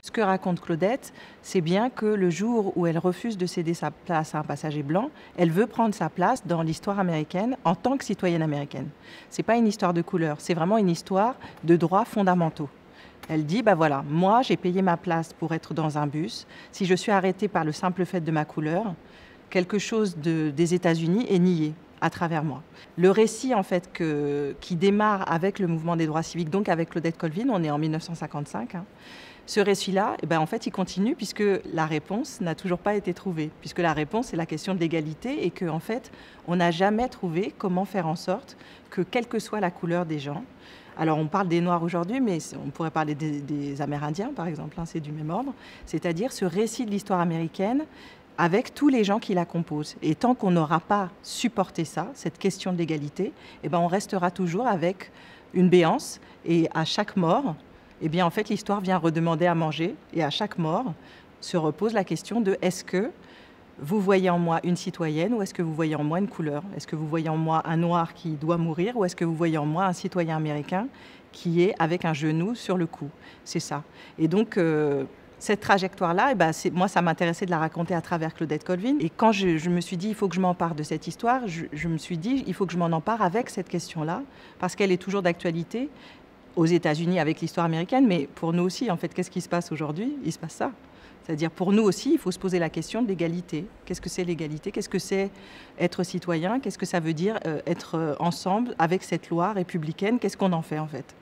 Ce que raconte Claudette, c'est bien que le jour où elle refuse de céder sa place à un passager blanc, elle veut prendre sa place dans l'histoire américaine en tant que citoyenne américaine. Ce n'est pas une histoire de couleur, c'est vraiment une histoire de droits fondamentaux. Elle dit, bah voilà, moi j'ai payé ma place pour être dans un bus. Si je suis arrêtée par le simple fait de ma couleur, quelque chose des États-Unis est nié à travers moi. Le récit en fait qui démarre avec le mouvement des droits civiques, donc avec Claudette Colvin, on est en 1955, ce récit-là, en fait, il continue puisque la réponse n'a toujours pas été trouvée, puisque la réponse est la question de l'égalité et qu'en fait, on n'a jamais trouvé comment faire en sorte que, quelle que soit la couleur des gens, alors on parle des Noirs aujourd'hui, mais on pourrait parler des Amérindiens, par exemple, c'est du même ordre, c'est-à-dire ce récit de l'histoire américaine avec tous les gens qui la composent. Et tant qu'on n'aura pas supporté ça, cette question de l'égalité, on restera toujours avec une béance et à chaque mort, en fait, l'histoire vient redemander à manger et à chaque mort se repose la question de est-ce que vous voyez en moi une citoyenne ou est-ce que vous voyez en moi une couleur? Est-ce que vous voyez en moi un noir qui doit mourir ou est-ce que vous voyez en moi un citoyen américain qui est avec un genou sur le cou? C'est ça. Et donc, cette trajectoire-là, moi, ça m'intéressait de la raconter à travers Claudette Colvin. Et quand je me suis dit, il faut que je m'empare de cette histoire, je me suis dit, il faut que je m'en empare avec cette question-là parce qu'elle est toujours d'actualité. Aux États-Unis avec l'histoire américaine, mais pour nous aussi, en fait, qu'est-ce qui se passe aujourd'hui? Il se passe ça. C'est-à-dire, pour nous aussi, il faut se poser la question de l'égalité. Qu'est-ce que c'est l'égalité? Qu'est-ce que c'est être citoyen? Qu'est-ce que ça veut dire être ensemble avec cette loi républicaine? Qu'est-ce qu'on en fait, en fait?